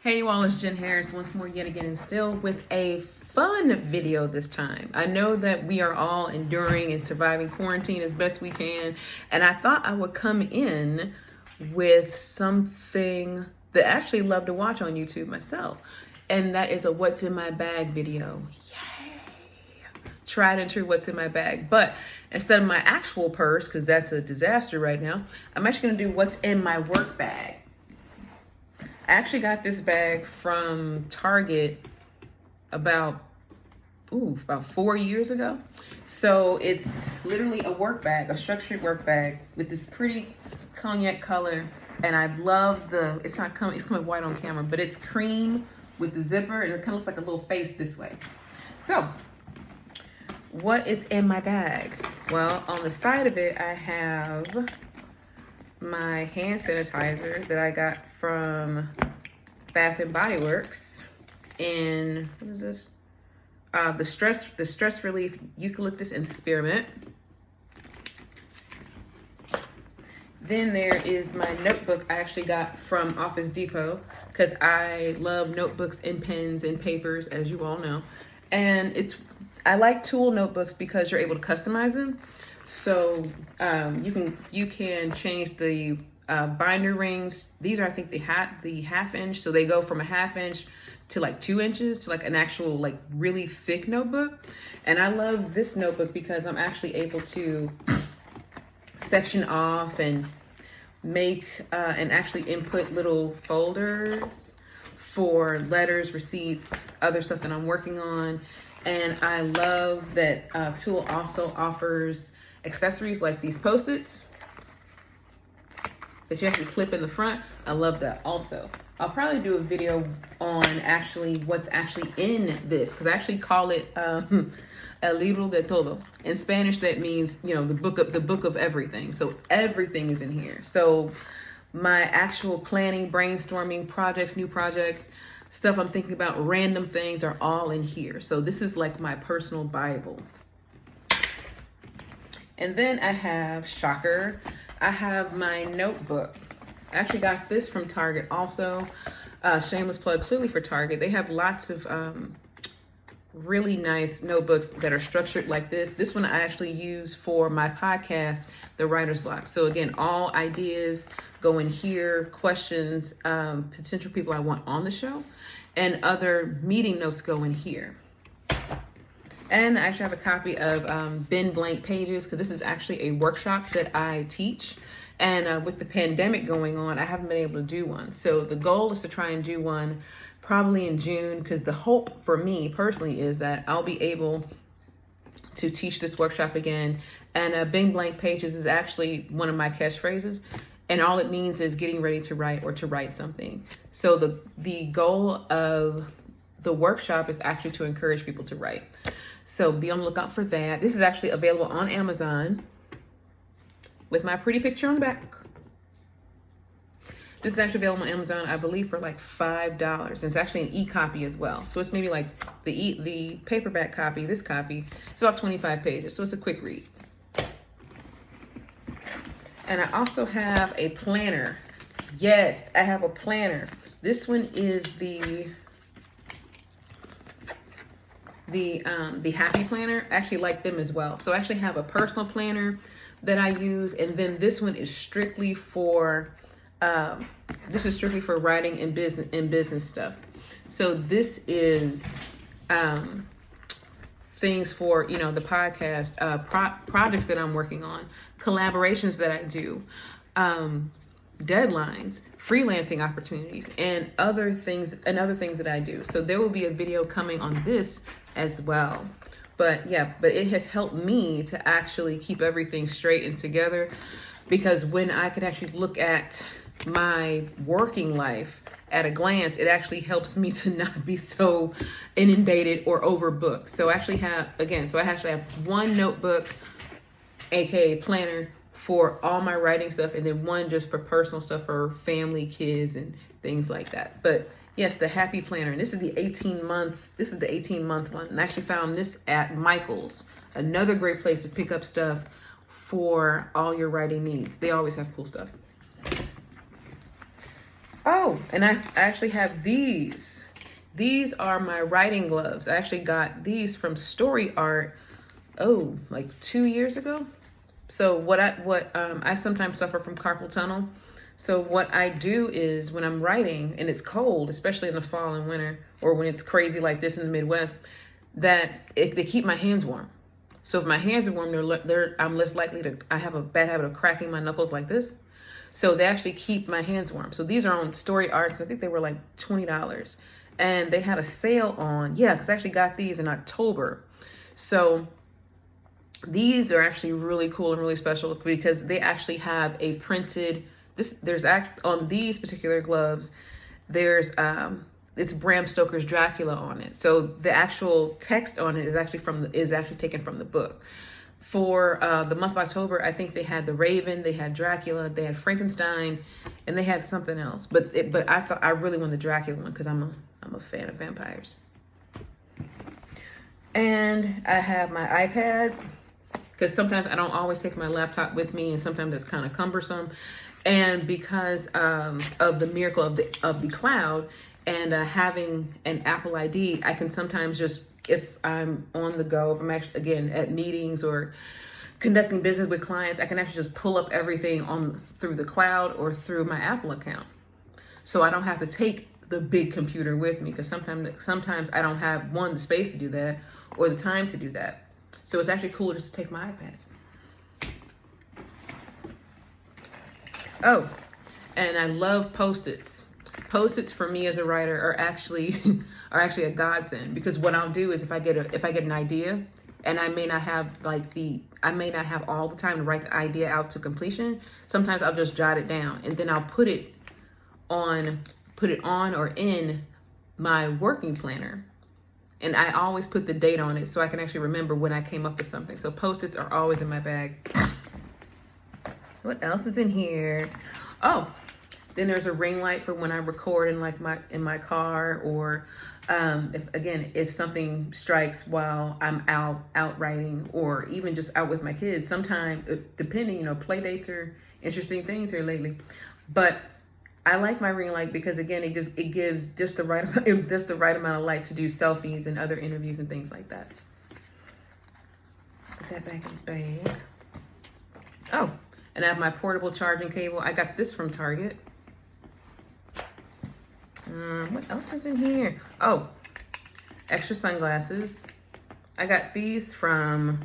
Hey you all, it's Jen Harris once more yet again and still with a fun video this time. I know that we are all enduring and surviving quarantine as best we can, and I thought I would come in with something that I actually love to watch on YouTube myself, and that is a what's in my bag video. Yay! Tried and true what's in my bag. But instead of my actual purse, because that's a disaster right now, I'm actually going to do what's in my work bag. I actually got this bag from Target about 4 years ago. So it's literally a work bag, a structured work bag with this pretty cognac color. And I love it's coming white on camera, but it's cream with the zipper and it kind of looks like a little face this way. So what is in my bag? Well, on the side of it, I have my hand sanitizer that I got from Bath and Body Works in, what is this? The stress relief eucalyptus and spearmint. Then there is my notebook I actually got from Office Depot because I love notebooks and pens and papers, as you all know. And I like tool notebooks because you're able to customize them. So you can change the binder rings. These are, I think, the half inch. So they go from a half inch to like 2 inches to like an actual like really thick notebook. And I love this notebook because I'm actually able to section off and make and actually input little folders for letters, receipts, other stuff that I'm working on. And I love that Tool also offers accessories like these Post-its that you actually clip in the front. I love that also. I'll probably do a video on actually what's actually in this, because I actually call it el libro de todo. In Spanish, that means, you know, the book of everything. So everything is in here. So my actual planning, brainstorming, projects, new projects, stuff I'm thinking about, random things are all in here. So this is like my personal Bible. And then I have, shocker, I have my notebook. I actually got this from Target also. Shameless plug, clearly for Target. They have lots of really nice notebooks that are structured like this. This one I actually use for my podcast, The Writer's Block. So again, all ideas go in here, questions, potential people I want on the show, and other meeting notes go in here. And I actually have a copy of Bend Blank Pages, because this is actually a workshop that I teach. And with the pandemic going on, I haven't been able to do one. So the goal is to try and do one probably in June, because the hope for me personally is that I'll be able to teach this workshop again. And Bend Blank Pages is actually one of my catchphrases. And all it means is getting ready to write or to write something. So the goal of the workshop is actually to encourage people to write. So be on the lookout for that. This is actually available on Amazon with my pretty picture on the back. This is actually available on Amazon, I believe, for like $5. And it's actually an e-copy as well. So it's maybe like the paperback copy, this copy, it's about 25 pages. So it's a quick read. And I also have a planner. Yes, I have a planner. This one is the Happy Planner. I actually like them as well. So I actually have a personal planner that I use, and then this one is strictly for writing and business stuff. So this is things for, you know, the podcast, projects that I'm working on, collaborations that I do, deadlines, freelancing opportunities, and other things that I do. So there will be a video coming on this as well. But yeah, but it has helped me to actually keep everything straight and together, because when I could actually look at my working life at a glance, it actually helps me to not be so inundated or overbooked. So I actually have one notebook, aka planner, for all my writing stuff, and then one just for personal stuff for family, kids, and things like that. But yes, the Happy Planner. And this is the 18-month one. And I actually found this at Michael's. Another great place to pick up stuff for all your writing needs. They always have cool stuff. Oh, and I actually have these. These are my writing gloves. I actually got these from Story Art, oh, like 2 years ago. So I sometimes suffer from carpal tunnel. So what I do is when I'm writing and it's cold, especially in the fall and winter, or when it's crazy like this in the Midwest, they keep my hands warm. So if my hands are warm, I'm less likely to. I have a bad habit of cracking my knuckles like this. So they actually keep my hands warm. So these are on Story Art. I think they were like $20, and they had a sale on. Yeah, because I actually got these in October. So these are actually really cool and really special because they actually have a printed. On these particular gloves. There's it's Bram Stoker's Dracula on it. So the actual text on it is actually taken from the book. For the month of October, I think they had the Raven, they had Dracula, they had Frankenstein, and they had something else. But I thought I really wanted the Dracula one because I'm a fan of vampires. And I have my iPad because sometimes I don't always take my laptop with me, and sometimes it's kind of cumbersome. And because of the miracle of the cloud and having an Apple ID, I can sometimes just, if I'm on the go, if I'm actually, again, at meetings or conducting business with clients, I can actually just pull up everything through the cloud or through my Apple account. So I don't have to take the big computer with me because sometimes I don't have, one, the space to do that or the time to do that. So it's actually cooler just to take my iPad. Oh, and I love Post-its. Post-its for me as a writer are actually a godsend because what I'll do is if I get an idea and I may not have all the time to write the idea out to completion, sometimes I'll just jot it down and then I'll put it on or in my working planner. And I always put the date on it so I can actually remember when I came up with something. So Post-its are always in my bag. What else is in here? Oh, then there's a ring light for when I record in my car, or if something strikes while I'm out writing, or even just out with my kids. Sometimes, depending, play dates are interesting things here lately, but I like my ring light because again, it gives just the right amount of light to do selfies and other interviews and things like that. Put that back in the bag. Oh. And I have my portable charging cable. I got this from Target. What else is in here? Oh, extra sunglasses. I got these I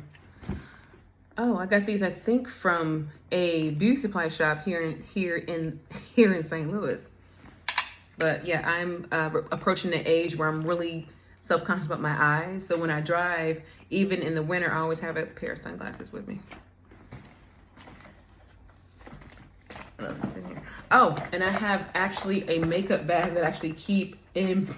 think from a beauty supply shop here in St. Louis. But yeah, I'm approaching the age where I'm really self-conscious about my eyes. So when I drive, even in the winter, I always have a pair of sunglasses with me. What else is in here? Oh, and I have actually a makeup bag that I actually keep in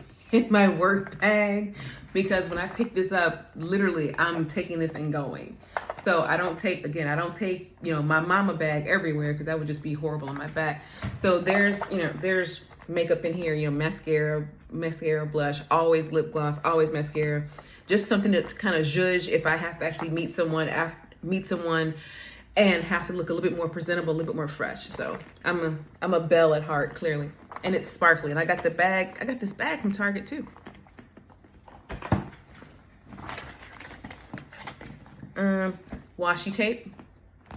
my work bag because when I pick this up, literally I'm taking this and going. So I don't take my mama bag everywhere because that would just be horrible on my back. So there's makeup in here, mascara, blush, always lip gloss, always mascara. Just something to kind of zhuzh if I have to actually meet someone and have to look a little bit more presentable, a little bit more fresh. So I'm a belle at heart, clearly. And it's sparkly. And I got this bag from Target too. Washi tape,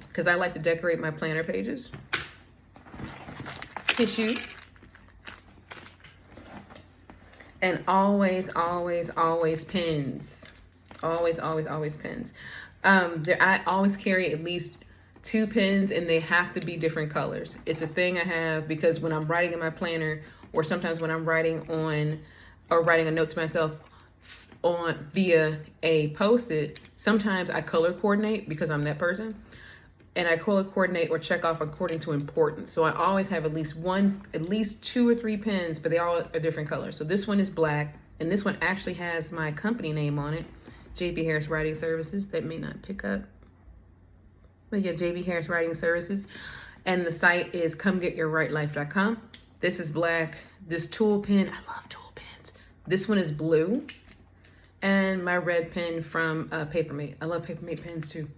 because I like to decorate my planner pages. Tissue. And always pens. Always pens. I always carry at least 2 pens, and they have to be different colors. It's a thing I have because when I'm writing in my planner, or sometimes when I'm writing a note to myself via a Post-it, sometimes I color coordinate because I'm that person, and I color coordinate or check off according to importance. So I always have at least 2 or 3 pens, but they all are different colors. So this one is black, and this one actually has my company name on it, JB Harris Writing Services. That may not pick up, but yeah, JB Harris Writing Services. And the site is comegetyourwritelife.com. This is black. This tool pen, I love tool pens. This one is blue. And my red pen from Papermate. I love Papermate pens too.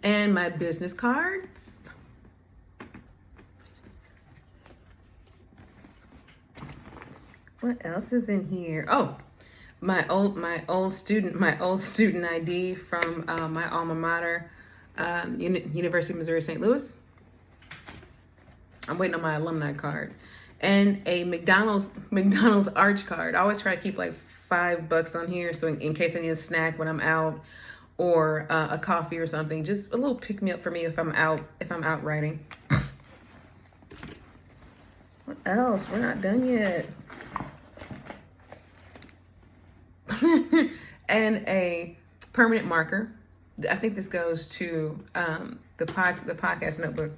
And my business cards. What else is in here? Oh, my old student ID from my alma mater, University of Missouri St. Louis. I'm waiting on my alumni card, and a McDonald's Arch card. I always try to keep like $5 on here, so in case I need a snack when I'm out, or a coffee or something, just a little pick me up for me if I'm out writing. What else? We're not done yet. And a permanent marker. I think this goes to the podcast notebook.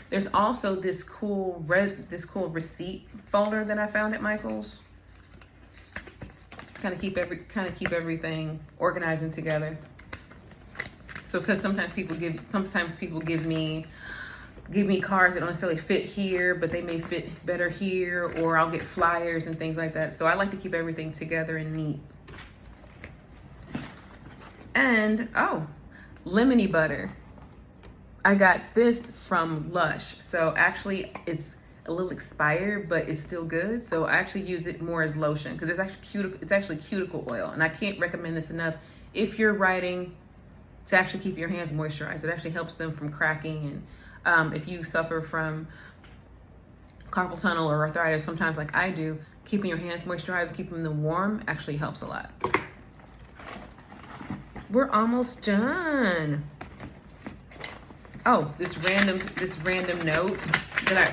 There's also this cool receipt folder that I found at Michael's. Kind of keep everything organized and together. So because sometimes people give me cards that don't necessarily fit here, but they may fit better here, or I'll get flyers and things like that. So I like to keep everything together and neat. And lemony butter. I got this from Lush. So actually it's a little expired, but it's still good. So I actually use it more as lotion because it's actually cuticle oil. And I can't recommend this enough if you're writing, to actually keep your hands moisturized. It actually helps them from cracking, and if you suffer from carpal tunnel or arthritis, sometimes like I do, keeping your hands moisturized and keeping them warm actually helps a lot. We're almost done. Oh, this random note that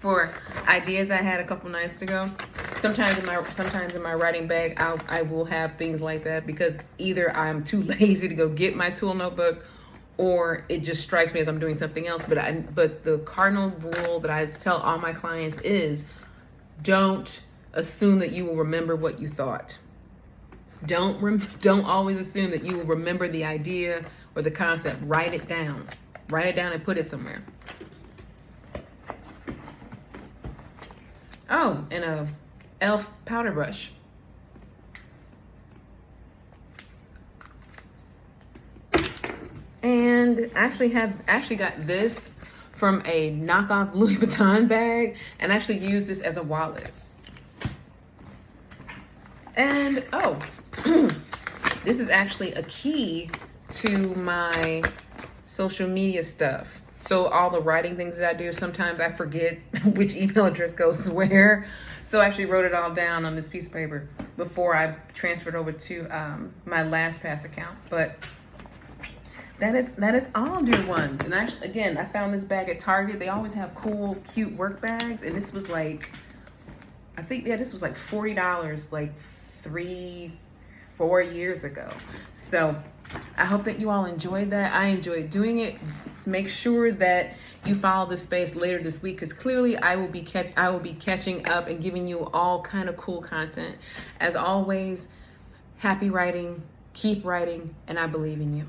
for ideas I had a couple nights ago. Sometimes in my writing bag, I will have things like that because either I'm too lazy to go get my tool notebook, or it just strikes me as I'm doing something else. But the cardinal rule that I tell all my clients is, don't assume that you will remember what you thought. Don't always assume that you will remember the idea or the concept. Write it down and put it somewhere. Oh, and a elf powder brush. And actually got this from a knockoff Louis Vuitton bag, and actually used this as a wallet. And this is actually a key to my social media stuff. So all the writing things that I do, sometimes I forget which email address goes where. So I actually wrote it all down on this piece of paper before I transferred over to my LastPass account. But that is all, dear ones. And actually, again, I found this bag at Target. They always have cool, cute work bags. And this was like, this was like $40 like 3-4 years ago. So I hope that you all enjoyed that. I enjoyed doing it. Make sure that you follow this space later this week, because clearly I will be catching up and giving you all kind of cool content. As always, happy writing, keep writing, and I believe in you.